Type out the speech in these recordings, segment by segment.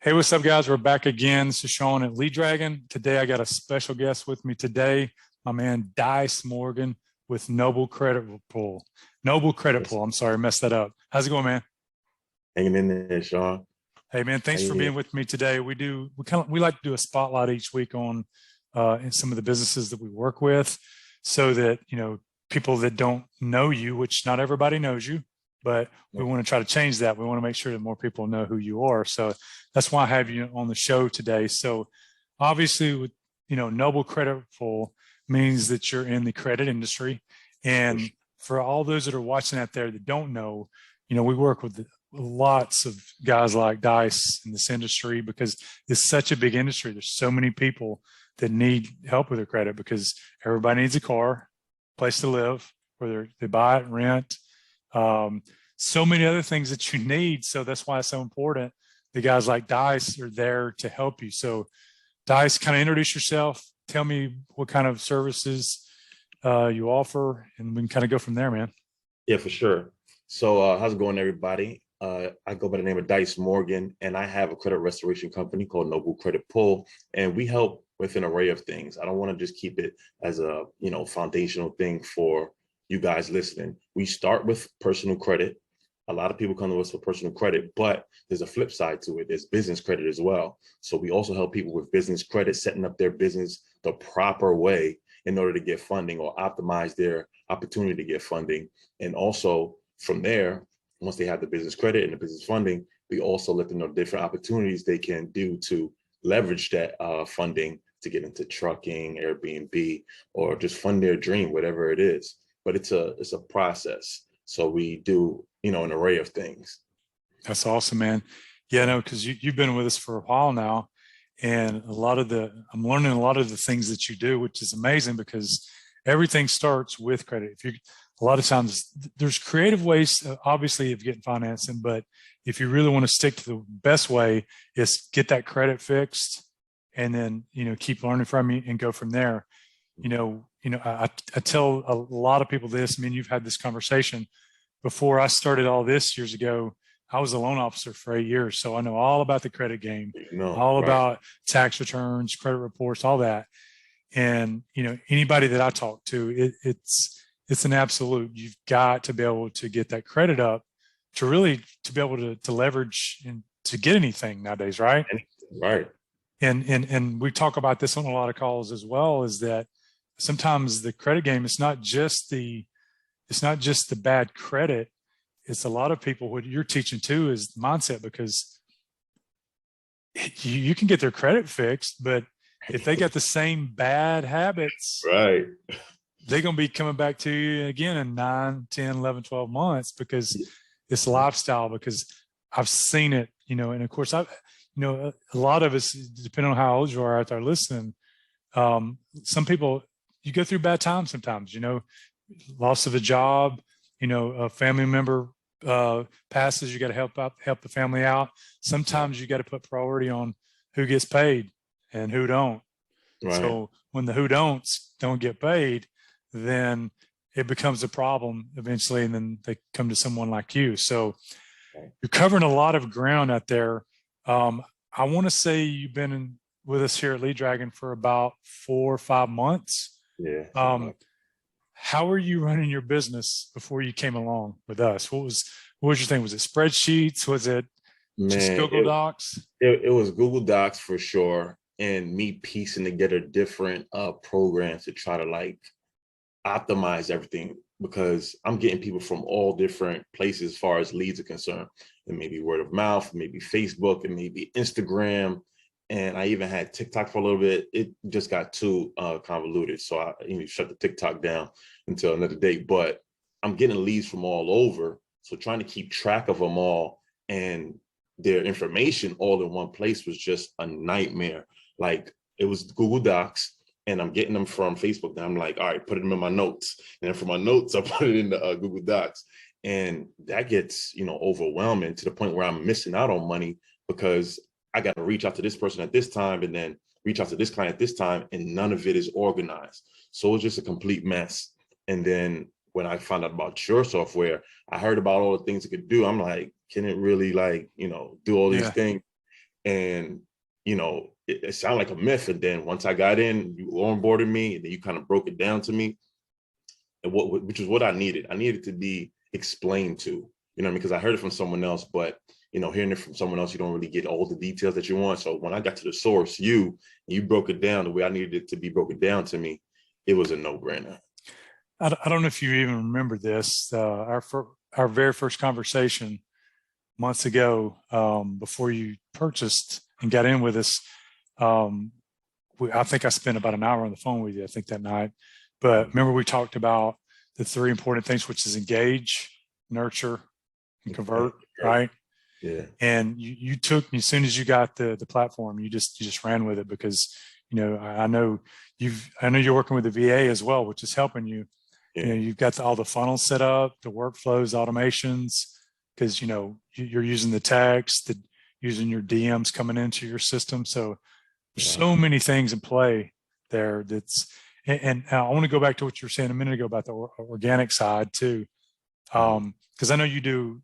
Hey, what's up, guys? We're back again. This is Sean at Lead Dragon. Today, I got a special guest with me today, my man Dyce Morgan with Noble Credit Pool. Noble Credit Yes. Pool. I'm sorry, I messed that up. How's it going, man? Hanging in there, Sean. Hey, man, thanks for Hanging being in. with me today. We like to do a spotlight each week on in some of the businesses that we work with, so that people that don't know you, which not everybody knows you, but we want to try to change that. We want to make sure that more people know who you are. So that's why I have you on the show today. So obviously, with Noble Credit Pool means that you're in the credit industry, For and sure. for all those that are watching out there that don't know, we work with lots of guys like Dyce in this industry because it's such a big industry. There's so many people that need help with their credit because everybody needs a car, place to live, whether they buy it, rent, um, so many other things that you need. So that's why it's so important. The guys like Dyce are there to help you. So Dyce, kind of introduce yourself. Tell me what kind of services you offer, and we can kind of go from there, man. Yeah, for sure. So, how's it going, everybody? I go by the name of Dyce Morgan, and I have a credit restoration company called Noble Credit Pull, and we help with an array of things. I don't want to just keep it as a foundational thing for you guys listening. We start with personal credit. A lot of people come to us for personal credit, but there's a flip side to it. There's business credit as well. So we also help people with business credit, setting up their business the proper way in order to get funding or optimize their opportunity to get funding. And also from there, once they have the business credit and the business funding, we also let them know different opportunities they can do to leverage that funding to get into trucking, Airbnb, or just fund their dream, whatever it is. But it's a process. So we do, an array of things. That's awesome, man. Yeah, no, because you've been with us for a while now, and I'm learning a lot of the things that you do, which is amazing because everything starts with credit. If you A lot of times there's creative ways, obviously, of getting financing, but if you really want to stick to the best way, is get that credit fixed, and then keep learning from you and go from there. I tell a lot of people this. I mean, you've had this conversation before I started all this years ago. I was a loan officer for 8 years, so I know all about the credit game, No, all right. about tax returns, credit reports, all that. And anybody that I talk to, it's an absolute. You've got to be able to get that credit up to be able to leverage and to get anything nowadays, right? Right. And we talk about this on a lot of calls as well. Is that sometimes the credit game, it's not just the bad credit. It's a lot of people, what you're teaching too is mindset, because you can get their credit fixed, but if they got the same bad habits, Right. they're going to be coming back to you again in 9, 10, 11, 12 months because it's lifestyle. Because I've seen it, and of course, a lot of us, depending on how old you are out there listening, some people, you go through bad times sometimes, loss of a job, a family member passes, you got to help the family out. Sometimes you got to put priority on who gets paid and who don't. Right. So when the who don't get paid, then it becomes a problem eventually, and then they come to someone like you. So Right. you're covering a lot of ground out there. I want to say you've been with us here at Lead Dragon for about 4 or 5 months. Yeah. Something Um, like how are you running your business before you came along with us? What was your thing? Was it spreadsheets? Was it just man, Google Docs? it was Google Docs for sure, and me piecing together different programs to try to like optimize everything because I'm getting people from all different places as far as leads are concerned. It may be word of mouth, maybe Facebook, it may be Instagram. And I even had TikTok for a little bit. It just got too convoluted. So I shut the TikTok down until another date. But I'm getting leads from all over. So trying to keep track of them all and their information all in one place was just a nightmare. Like it was Google Docs, and I'm getting them from Facebook. Now I'm like, all right, put them in my notes. And then for my notes, I put it in the Google Docs. And that gets, overwhelming to the point where I'm missing out on money because I got to reach out to this person at this time and then reach out to this client at this time. And none of it is organized. So it's just a complete mess. And then when I found out about your software, I heard about all the things it could do. I'm like, can it really do all these Yeah. things? And, it sounded like a myth. And then once I got in, you onboarded me, and then you kind of broke it down to me, and which is what I needed. I needed to be explained to, because I heard it from someone else, but hearing it from someone else, you don't really get all the details that you want. So when I got to the source, you broke it down the way I needed it to be broken down to me. It was a no-brainer. I don't know if you even remember this. Our very first conversation months ago, before you purchased and got in with us, I think I spent about an hour on the phone with you, I think, that night. But remember, we talked about the three important things, which is engage, nurture, and convert, right? Yeah. And you took me as soon as you got the platform, you just ran with it, because I know you're working with the VA as well, which is helping you. Yeah. You've got all the funnels set up, the workflows, automations, because you're using the text, using your DMs coming into your system. So there's so many things in play there. And I want to go back to what you were saying a minute ago about the organic side too, because I know you do.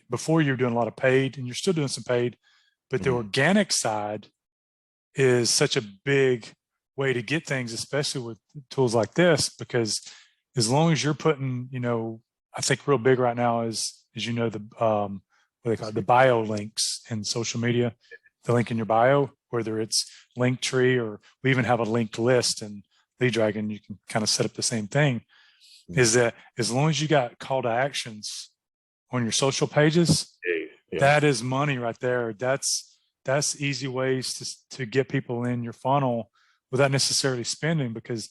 Before, you were doing a lot of paid, and you're still doing some paid, but the organic side is such a big way to get things, especially with tools like this, because as long as you're putting, I think real big right now is the what they call it, the bio links in social media, the link in your bio, whether it's Linktree, or we even have a linked list in Lead Dragon. You can kind of set up the same thing. Is that as long as you got call to actions on your social pages, that is money right there. That's easy ways to get people in your funnel without necessarily spending, because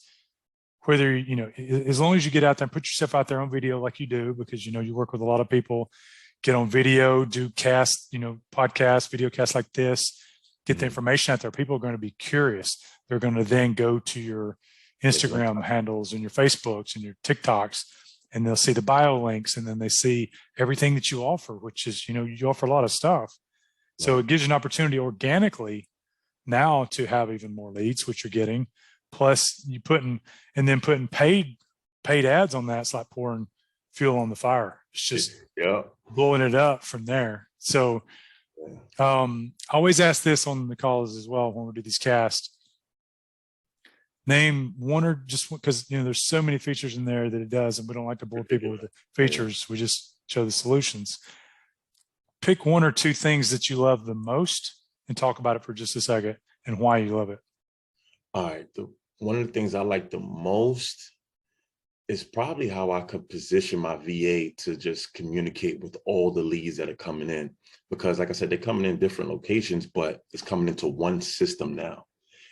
whether, as long as you get out there and put yourself out there on video like you do, because, you work with a lot of people, get on video, do cast, podcasts, video casts like this, get the information out there. People are going to be curious. They're going to then go to your Instagram handles and your Facebooks and your TikToks, and they'll see the bio links, and then they see everything that you offer, which is, you offer a lot of stuff. So it gives you an opportunity organically now to have even more leads, which you're getting. Plus putting paid ads on that. It's like pouring fuel on the fire. It's just blowing it up from there. So I always ask this on the calls as well when we do these casts. Name one, or just because there's so many features in there that it does, and we don't like to bore people with the features. We just show the solutions. Pick one or two things that you love the most and talk about it for just a second and why you love it. All right. One of the things I like the most is probably how I could position my VA to just communicate with all the leads that are coming in. Because like I said, they're coming in different locations, but it's coming into one system now.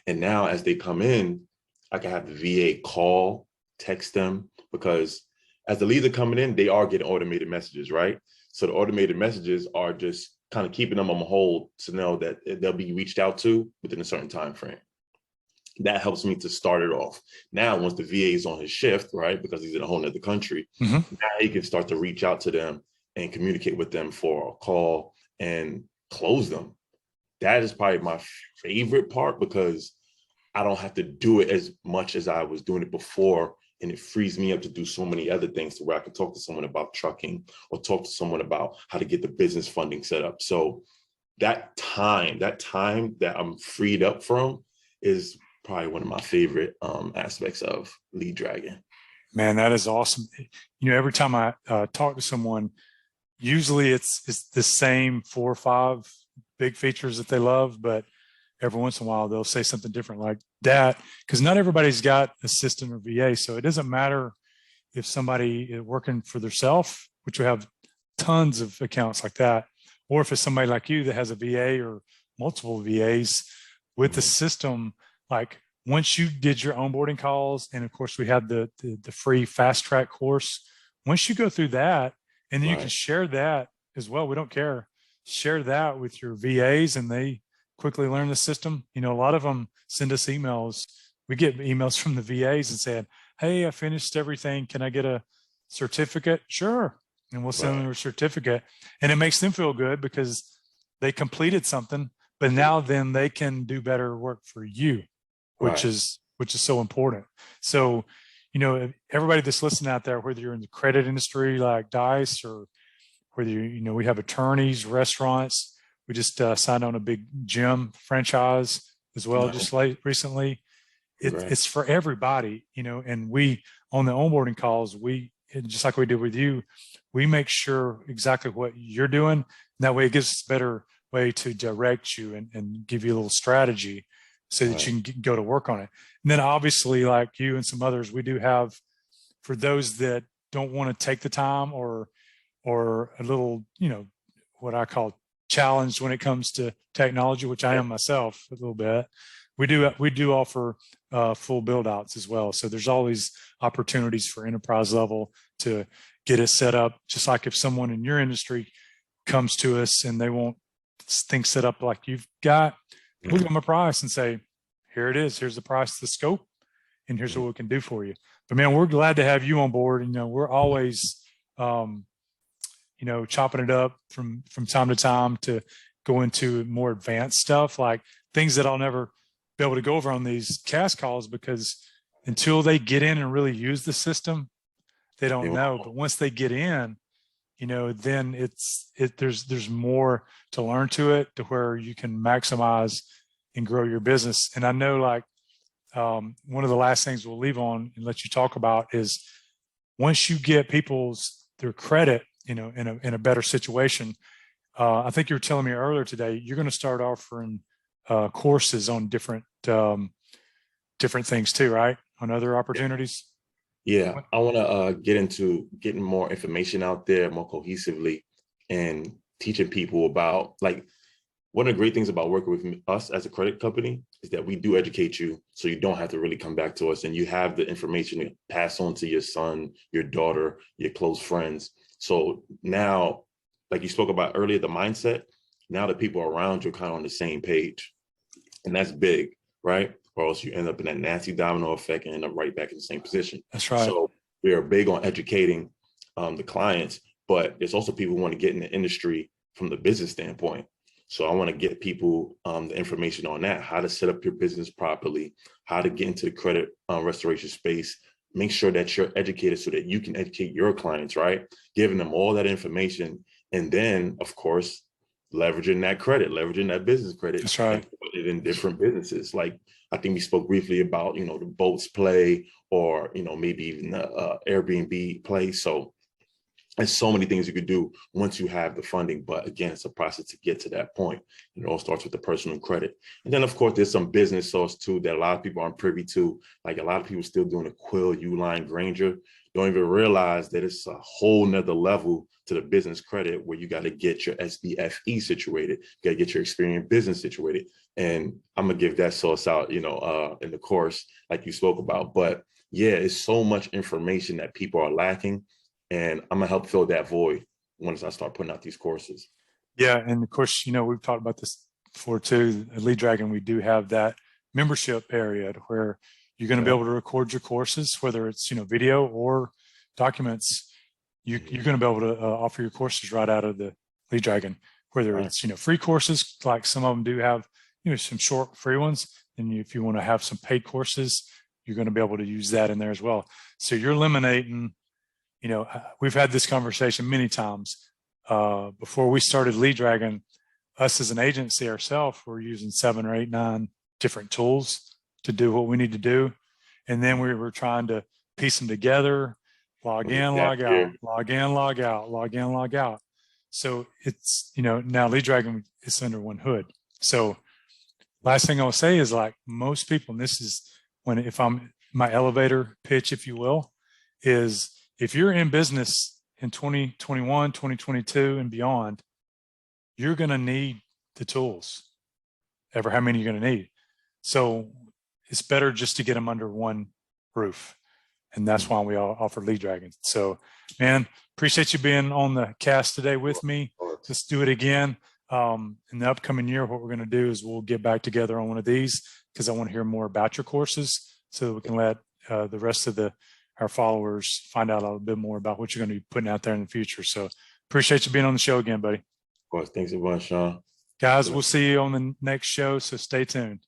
And now as they come in, I can have the VA call, text them, because as the leads are coming in, they are getting automated messages, right? So the automated messages are just kind of keeping them on hold to know that they'll be reached out to within a certain time frame. That helps me to start it off. Now, once the VA is on his shift, right, because he's in a whole nother country, now he can start to reach out to them and communicate with them for a call and close them. That is probably my favorite part, because I don't have to do it as much as I was doing it before. And it frees me up to do so many other things, to where I can talk to someone about trucking, or talk to someone about how to get the business funding set up. So that time that I'm freed up from is probably one of my favorite aspects of Lead Dragon. Man, that is awesome. Every time I talk to someone, usually it's the same 4 or 5 big features that they love, but every once in a while they'll say something different like that, because not everybody's got assistant or VA. So it doesn't matter if somebody is working for themselves, which we have tons of accounts like that, or if it's somebody like you that has a VA or multiple VAs with the system. Like, once you did your onboarding calls, and of course we had the free fast track course, once you go through that, and then you can share that as well. We don't care. Share that with your VAs, and they quickly learn the system. A lot of them send us emails. We get emails from the VAs and saying, "Hey, I finished everything. Can I get a certificate?" Sure. And we'll send them a certificate. And it makes them feel good because they completed something, but now then they can do better work for you, which is so important. So, everybody that's listening out there, whether you're in the credit industry like Dyce, or whether we have attorneys, restaurants, We just signed on a big gym franchise as well, Nice. just late recently. Congrats. It's for everybody, you know, and we, on the onboarding calls, just like we did with you, we make sure exactly what you're doing. And that way it gives us a better way to direct you and give you a little strategy so that you can go to work on it. And then obviously, like you and some others, we do have, for those that don't want to take the time or a little, you know, what I call challenged when it comes to technology, which I am myself a little bit. We do offer full build outs as well. So there's always opportunities for enterprise level to get it set up. Just like if someone in your industry comes to us and they want things set up like you've got, we'll give them a price and say, here it is. Here's the price, the scope, and here's what we can do for you. But man, we're glad to have you on board. And, you know, we're always, you know, chopping it up from time to time to go into more advanced stuff, like things that I'll never be able to go over on these cast calls, because until they get in and really use the system, they don't know. But once they get in, you know, then there's more to learn to it, to where you can maximize and grow your business. And I know, like, one of the last things we'll leave on and let you talk about is, once you get their credit, you know, in a better situation, I think you were telling me earlier today, you're going to start offering courses on different things too, right? On other opportunities. Yeah, I want to get into getting more information out there more cohesively and teaching people about, like, one of the great things about working with us as a credit company is that we do educate you, so you don't have to really come back to us, and you have the information to pass on to your son, your daughter, your close friends. So now, like you spoke about earlier, the mindset, now the people around you are kind of on the same page. And that's big, right? Or else you end up in that nasty domino effect and end up right back in the same position. That's right. So we are big on educating the clients, but there's also people who want to get in the industry from the business standpoint. So I want to get people the information on that, how to set up your business properly, how to get into the credit restoration space, make sure that you're educated so that you can educate your clients, right? Giving them all that information. And then, of course, leveraging that credit, leveraging that business credit. That's right. And put it in different businesses. Like, I think we spoke briefly about, you know, the boats play, or, you know, maybe even the Airbnb play. So there's so many things you could do once you have the funding. But again, it's a process to get to that point. It all starts with the personal credit. And then, of course, there's some business source too that a lot of people aren't privy to. Like, a lot of people still doing a Quill, Uline, Granger, don't even realize that it's a whole nother level to the business credit, where you got to get your SBFE situated, you got to get your Experience Business situated. And I'm gonna give that source out, you know, in the course, like you spoke about. But yeah, it's so much information that people are lacking, and I'm gonna help fill that void once I start putting out these courses. Yeah, and of course, you know, we've talked about this before too. At Lead Dragon, we do have that membership area where you're going to be able to record your courses, whether it's, you know, video or documents. You're going to be able to offer your courses right out of the Lead Dragon, whether it's, you know, free courses, like some of them do have, you know, some short free ones. And if you want to have some paid courses, you're going to be able to use that in there as well. So you're eliminating, you know, we've had this conversation many times. Before we started Lead Dragon, us as an agency ourselves, we're using 7 or 8, 9 different tools to do what we need to do. And then we were trying to piece them together, log in, log out, log in, log out, log in, log out. So it's, you know, now Lead Dragon is under one hood. So last thing I'll say is, like, most people, and this is when, if I'm my elevator pitch, if you will, is if you're in business in 2021, 2022 and beyond, you're going to need the tools. Ever how many you're going to need. So it's better just to get them under one roof. And that's why we all offer Lead Dragon. So, man, appreciate you being on the cast today with me. Let's do it again. In the upcoming year, what we're going to do is we'll get back together on one of these, because I want to hear more about your courses, so that we can let the rest of our followers find out a little bit more about what you're going to be putting out there in the future. So appreciate you being on the show again, buddy. Of course. Thanks a bunch, Sean. Guys, we'll see you on the next show, so stay tuned.